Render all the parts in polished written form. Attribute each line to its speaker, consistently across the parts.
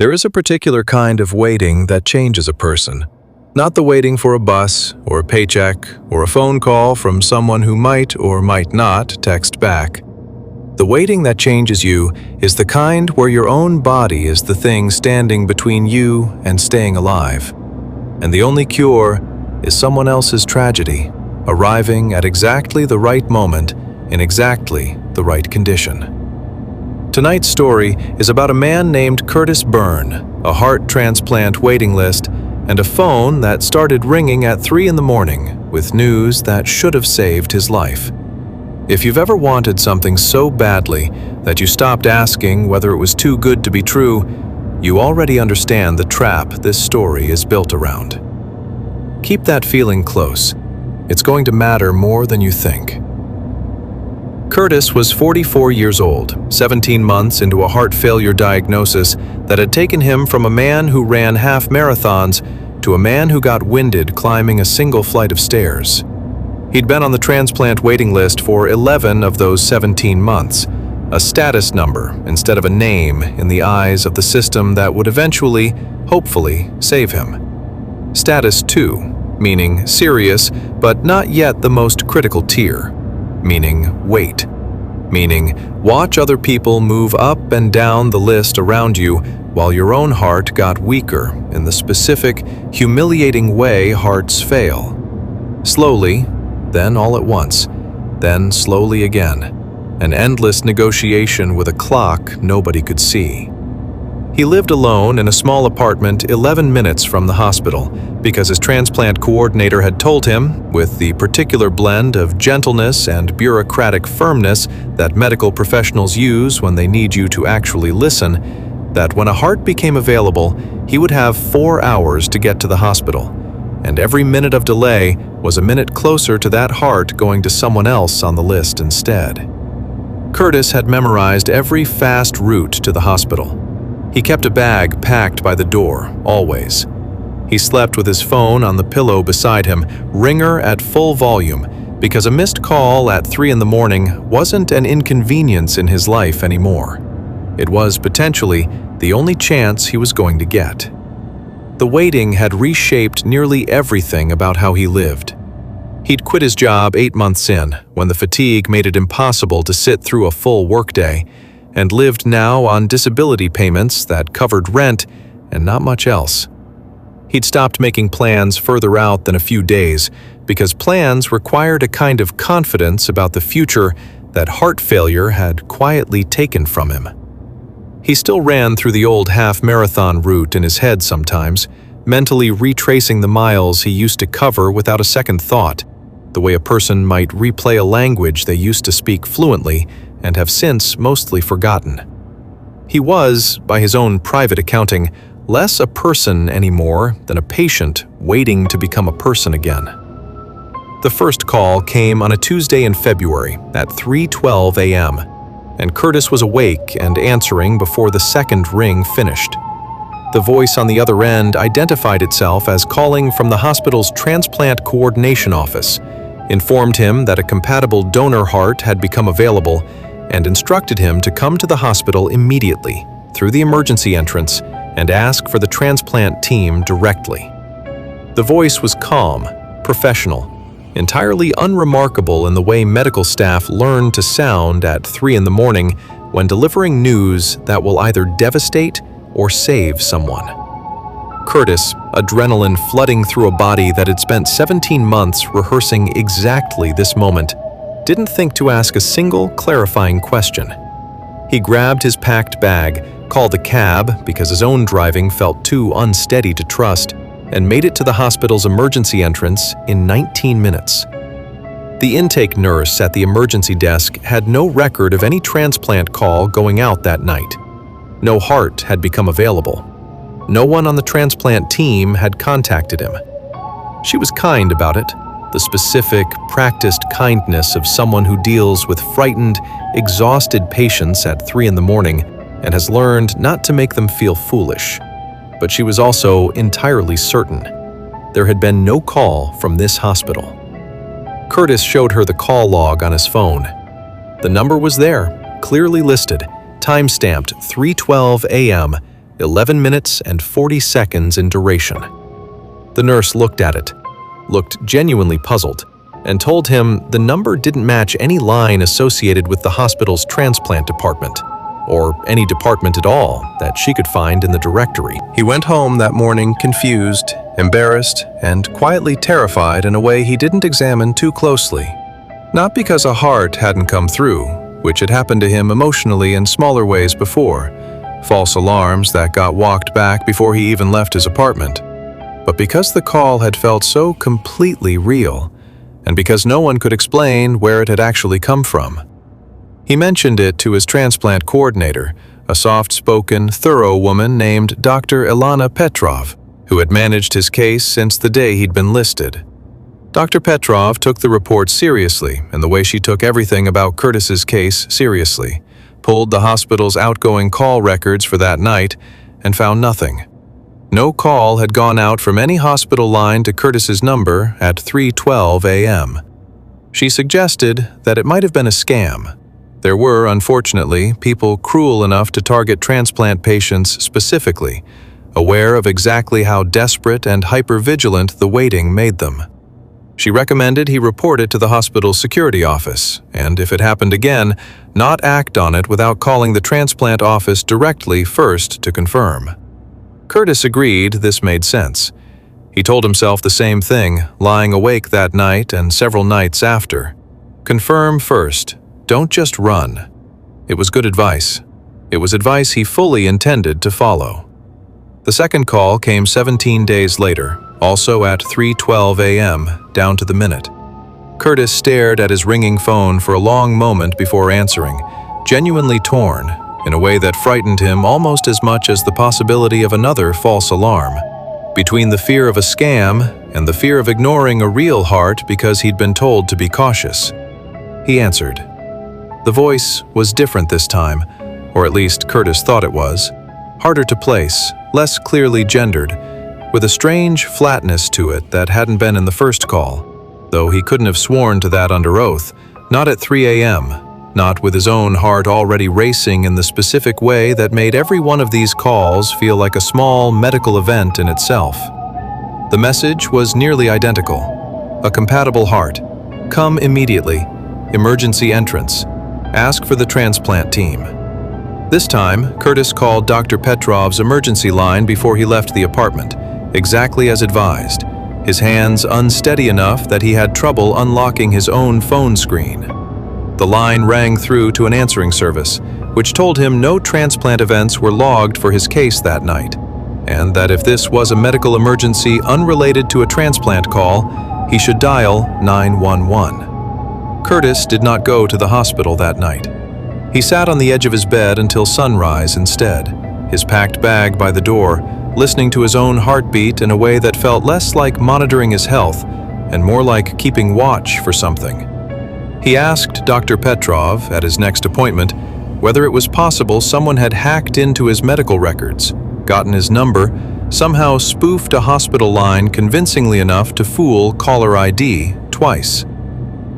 Speaker 1: There is a particular kind of waiting that changes a person. Not the waiting for a bus, or a paycheck, or a phone call from someone who might or might not text back. The waiting that changes you is the kind where your own body is the thing standing between you and staying alive. And the only cure is someone else's tragedy, arriving at exactly the right moment in exactly the right condition. Tonight's story is about a man named Curtis Byrne, a heart transplant waiting list, and a phone that started ringing at 3 in the morning with news that should have saved his life. If you've ever wanted something so badly that you stopped asking whether it was too good to be true, you already understand the trap this story is built around. Keep that feeling close. It's going to matter more than you think. Curtis was 44 years old, 17 months into a heart failure diagnosis that had taken him from a man who ran half marathons to a man who got winded climbing a single flight of stairs. He'd been on the transplant waiting list for 11 of those 17 months, a status number instead of a name in the eyes of the system that would eventually, hopefully, save him. Status 2, meaning serious, but not yet the most critical tier, meaning wait, meaning watch other people move up and down the list around you while your own heart got weaker in the specific, humiliating way hearts fail. Slowly, then all at once, then slowly again, an endless negotiation with a clock nobody could see. He lived alone in a small apartment 11 minutes from the hospital because his transplant coordinator had told him, with the particular blend of gentleness and bureaucratic firmness that medical professionals use when they need you to actually listen, that when a heart became available, he would have 4 hours to get to the hospital, and every minute of delay was a minute closer to that heart going to someone else on the list instead. Curtis had memorized every fast route to the hospital. He kept a bag packed by the door, always. He slept with his phone on the pillow beside him, ringer at full volume, because a missed call at 3 in the morning wasn't an inconvenience in his life anymore. It was potentially the only chance he was going to get. The waiting had reshaped nearly everything about how he lived. He'd quit his job 8 months in, when the fatigue made it impossible to sit through a full workday, and lived now on disability payments that covered rent and not much else. He'd stopped making plans further out than a few days because plans required a kind of confidence about the future that heart failure had quietly taken from him. He still ran through the old half-marathon route in his head sometimes, mentally retracing the miles he used to cover without a second thought, the way a person might replay a language they used to speak fluently and have since mostly forgotten. He was, by his own private accounting, less a person anymore than a patient waiting to become a person again. The first call came on a Tuesday in February at 3:12 a.m., and Curtis was awake and answering before the second ring finished. The voice on the other end identified itself as calling from the hospital's transplant coordination office, informed him that a compatible donor heart had become available, and instructed him to come to the hospital immediately through the emergency entrance and ask for the transplant team directly. The voice was calm, professional, entirely unremarkable in the way medical staff learn to sound at 3 in the morning when delivering news that will either devastate or save someone. Curtis, adrenaline flooding through a body that had spent 17 months rehearsing exactly this moment, didn't think to ask a single clarifying question. He grabbed his packed bag, called a cab because his own driving felt too unsteady to trust, and made it to the hospital's emergency entrance in 19 minutes. The intake nurse at the emergency desk had no record of any transplant call going out that night. No heart had become available. No one on the transplant team had contacted him. She was kind about it, the specific, practiced kindness of someone who deals with frightened, exhausted patients at 3 in the morning and has learned not to make them feel foolish. But she was also entirely certain. There had been no call from this hospital. Curtis showed her the call log on his phone. The number was there, clearly listed, time-stamped 3:12 a.m., 11 minutes and 40 seconds in duration. The nurse looked at it, looked genuinely puzzled, and told him the number didn't match any line associated with the hospital's transplant department, or any department at all that she could find in the directory. He went home that morning confused, embarrassed, and quietly terrified in a way he didn't examine too closely. Not because a heart hadn't come through, which had happened to him emotionally in smaller ways before, false alarms that got walked back before he even left his apartment, but because the call had felt so completely real, and because no one could explain where it had actually come from. He mentioned it to his transplant coordinator, a soft-spoken, thorough woman named Dr. Ilana Petrov, who had managed his case since the day he'd been listed. Dr. Petrov took the report seriously, and the way she took everything about Curtis's case seriously, pulled the hospital's outgoing call records for that night, and found nothing. No call had gone out from any hospital line to Curtis's number at 3:12 a.m. She suggested that it might have been a scam. There were, unfortunately, people cruel enough to target transplant patients specifically, aware of exactly how desperate and hypervigilant the waiting made them. She recommended he report it to the hospital's security office, and if it happened again, not act on it without calling the transplant office directly first to confirm. Curtis agreed this made sense. He told himself the same thing, lying awake that night and several nights after. Confirm first. Don't just run. It was good advice. It was advice he fully intended to follow. The second call came 17 days later, also at 3:12 a.m., down to the minute. Curtis stared at his ringing phone for a long moment before answering, genuinely torn, in a way that frightened him almost as much as the possibility of another false alarm. Between the fear of a scam and the fear of ignoring a real heart because he'd been told to be cautious. He answered. The voice was different this time, or at least Curtis thought it was. Harder to place, less clearly gendered, with a strange flatness to it that hadn't been in the first call, though he couldn't have sworn to that under oath, not at 3 a.m., not with his own heart already racing in the specific way that made every one of these calls feel like a small medical event in itself. The message was nearly identical. A compatible heart. Come immediately. Emergency entrance. Ask for the transplant team. This time, Curtis called Dr. Petrov's emergency line before he left the apartment, exactly as advised, his hands unsteady enough that he had trouble unlocking his own phone screen. The line rang through to an answering service, which told him no transplant events were logged for his case that night, and that if this was a medical emergency unrelated to a transplant call, he should dial 911. Curtis did not go to the hospital that night. He sat on the edge of his bed until sunrise instead, his packed bag by the door, listening to his own heartbeat in a way that felt less like monitoring his health and more like keeping watch for something. He asked Dr. Petrov at his next appointment whether it was possible someone had hacked into his medical records, gotten his number, somehow spoofed a hospital line convincingly enough to fool caller ID twice.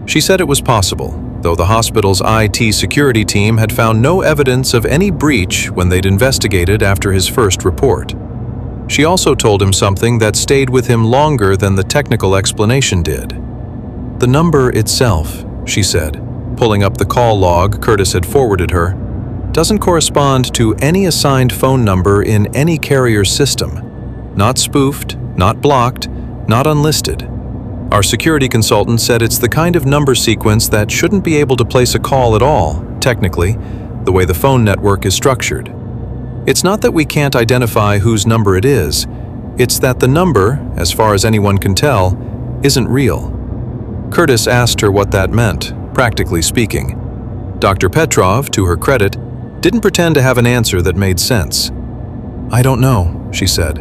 Speaker 1: She said it was possible, though the hospital's IT security team had found no evidence of any breach when they'd investigated after his first report. She also told him something that stayed with him longer than the technical explanation did. The number itself, she said, pulling up the call log Curtis had forwarded her, doesn't correspond to any assigned phone number in any carrier's system. Not spoofed, not blocked, not unlisted. Our security consultant said it's the kind of number sequence that shouldn't be able to place a call at all, technically, the way the phone network is structured. It's not that we can't identify whose number it is, it's that the number, as far as anyone can tell, isn't real. Curtis asked her what that meant, practically speaking. Dr. Petrov, to her credit, didn't pretend to have an answer that made sense. I don't know, she said.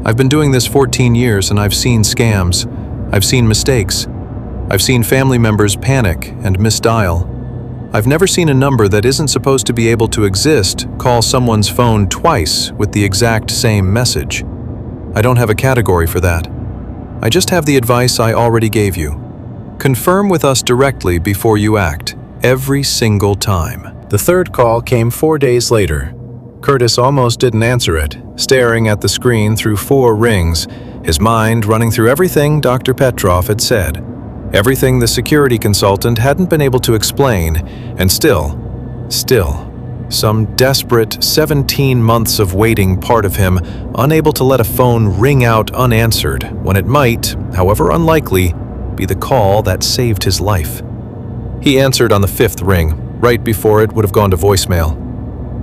Speaker 1: I've been doing this 14 years and I've seen scams. I've seen mistakes. I've seen family members panic and misdial. I've never seen a number that isn't supposed to be able to exist call someone's phone twice with the exact same message. I don't have a category for that. I just have the advice I already gave you. Confirm with us directly before you act, every single time. The third call came 4 days later. Curtis almost didn't answer it, staring at the screen through 4 rings, his mind running through everything Dr. Petrov had said, everything the security consultant hadn't been able to explain, and still, some desperate 17 months of waiting part of him unable to let a phone ring out unanswered when it might, however unlikely, be the call that saved his life. He answered on the 5th ring, right before it would have gone to voicemail.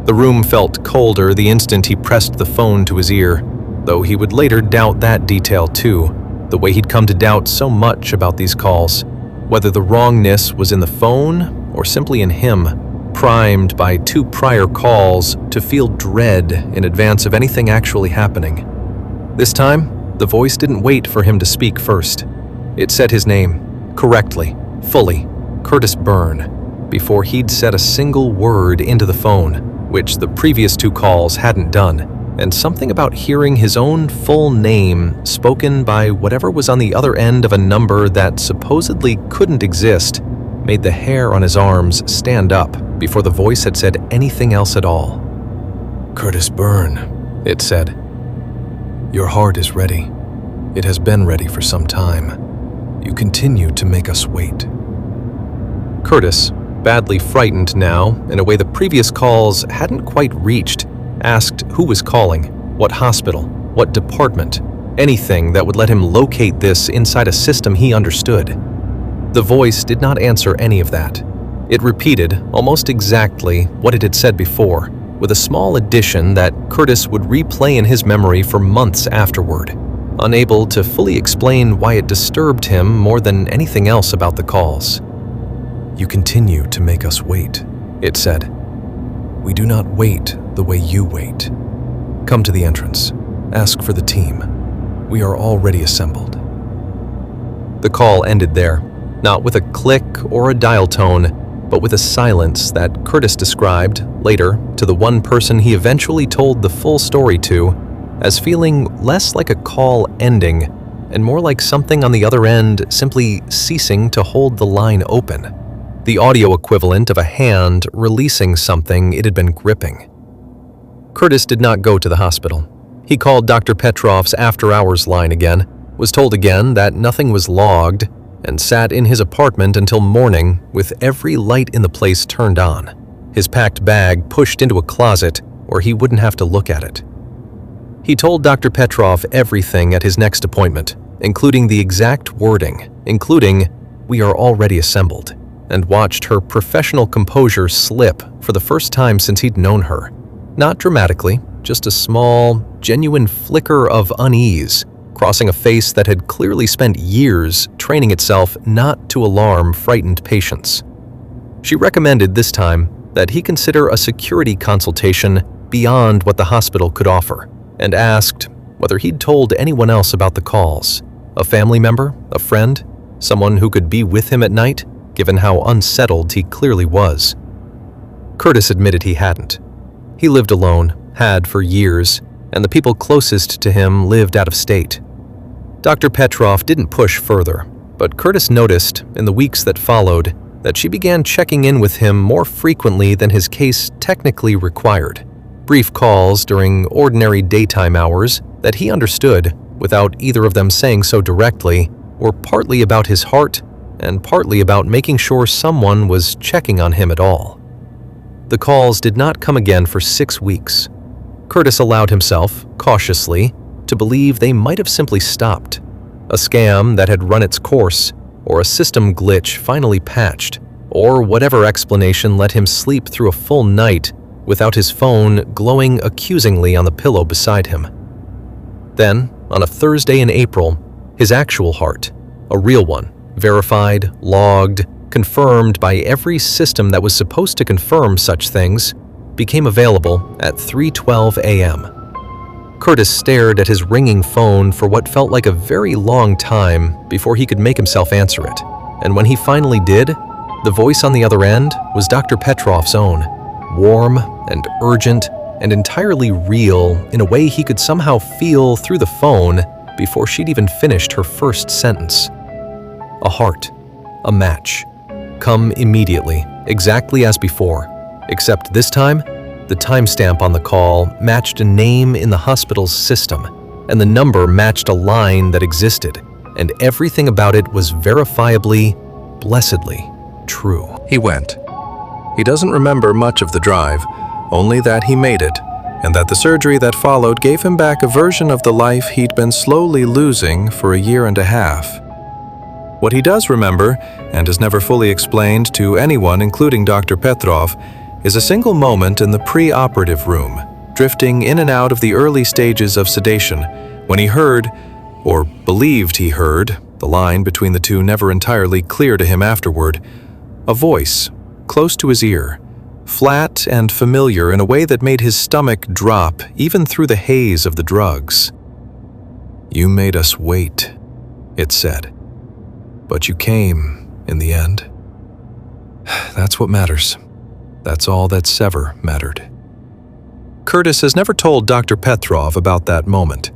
Speaker 1: The room felt colder the instant he pressed the phone to his ear, though he would later doubt that detail too, the way he'd come to doubt so much about these calls, whether the wrongness was in the phone or simply in him, primed by 2 prior calls to feel dread in advance of anything actually happening. This time, the voice didn't wait for him to speak first. It said his name, correctly, fully, Curtis Byrne, before he'd said a single word into the phone, which the previous 2 calls hadn't done, and something about hearing his own full name spoken by whatever was on the other end of a number that supposedly couldn't exist made the hair on his arms stand up before the voice had said anything else at all. "Curtis Byrne," it said. "Your heart is ready. It has been ready for some time. You continue to make us wait." Curtis, badly frightened now in a way the previous calls hadn't quite reached, asked who was calling, what hospital, what department, anything that would let him locate this inside a system he understood. The voice did not answer any of that. It repeated almost exactly what it had said before, with a small addition that Curtis would replay in his memory for months afterward, unable to fully explain why it disturbed him more than anything else about the calls. "You continue to make us wait," it said. "We do not wait the way you wait. Come to the entrance. Ask for the team. We are already assembled." The call ended there, not with a click or a dial tone, but with a silence that Curtis described, later, to the one person he eventually told the full story to, as feeling less like a call ending and more like something on the other end simply ceasing to hold the line open, the audio equivalent of a hand releasing something it had been gripping. Curtis did not go to the hospital. He called Dr. Petrov's after-hours line again, was told again that nothing was logged, and sat in his apartment until morning with every light in the place turned on, his packed bag pushed into a closet where he wouldn't have to look at it. He told Dr. Petrov everything at his next appointment, including the exact wording, including, "We are already assembled," and watched her professional composure slip for the first time since he'd known her. Not dramatically, just a small, genuine flicker of unease, crossing a face that had clearly spent years training itself not to alarm frightened patients. She recommended this time that he consider a security consultation beyond what the hospital could offer, and asked whether he'd told anyone else about the calls, a family member, a friend, someone who could be with him at night, given how unsettled he clearly was. Curtis admitted he hadn't. He lived alone, had for years, and the people closest to him lived out of state. Dr. Petrov didn't push further, but Curtis noticed, in the weeks that followed, that she began checking in with him more frequently than his case technically required. Brief calls during ordinary daytime hours that he understood, without either of them saying so directly, were partly about his heart and partly about making sure someone was checking on him at all. The calls did not come again for 6 weeks. Curtis allowed himself, cautiously, to believe they might have simply stopped. A scam that had run its course, or a system glitch finally patched, or whatever explanation let him sleep through a full night without his phone glowing accusingly on the pillow beside him. Then, on a Thursday in April, his actual heart, a real one, verified, logged, confirmed by every system that was supposed to confirm such things, became available at 3:12 a.m. Curtis stared at his ringing phone for what felt like a very long time before he could make himself answer it, and when he finally did, the voice on the other end was Dr. Petrov's own, warm and urgent and entirely real in a way he could somehow feel through the phone before she'd even finished her first sentence. A heart, a match, come immediately, exactly as before, except this time,
Speaker 2: The timestamp on the call matched a name in the hospital's system, and the number matched a line that existed, and everything about it was verifiably, blessedly true.
Speaker 1: He went. He doesn't remember much of the drive, only that he made it, and that the surgery that followed gave him back a version of the life he'd been slowly losing for a year and a half. What he does remember, and has never fully explained to anyone including Dr. Petrov, is a single moment in the pre-operative room, drifting in and out of the early stages of sedation, when he heard, or believed he heard, the line between the two never entirely clear to him afterward, a voice close to his ear, flat and familiar in a way that made his stomach drop even through the haze of the drugs. "You made us wait," it said. "But you came, in the end. That's what matters. That's all that's ever mattered." Curtis has never told Dr. Petrov about that moment.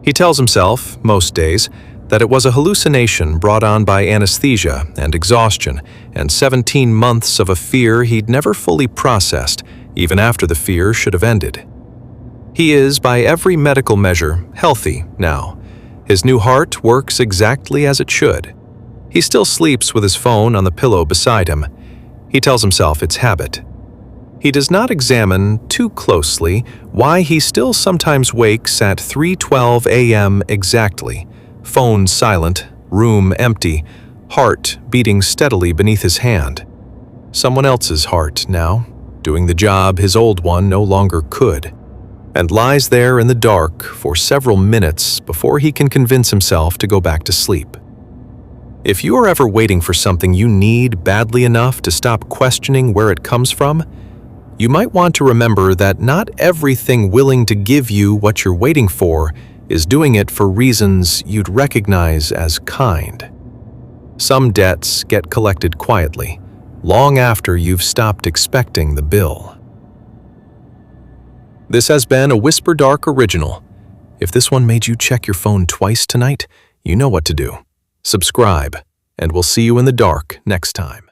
Speaker 1: He tells himself, most days, that it was a hallucination brought on by anesthesia and exhaustion and 17 months of a fear he'd never fully processed, even after the fear should have ended. He is, by every medical measure, healthy now. His new heart works exactly as it should. He still sleeps with his phone on the pillow beside him. He tells himself it's habit. He does not examine too closely why he still sometimes wakes at 3:12 a.m. exactly, phone silent, room empty, heart beating steadily beneath his hand. Someone else's heart now, doing the job his old one no longer could, and lies there in the dark for several minutes before he can convince himself to go back to sleep. If you are ever waiting for something you need badly enough to stop questioning where it comes from, you might want to remember that not everything willing to give you what you're waiting for is doing it for reasons you'd recognize as kind. Some debts get collected quietly, long after you've stopped expecting the bill. This has been a Whisper Dark original. If this one made you check your phone twice tonight, you know what to do. Subscribe, and we'll see you in the dark next time.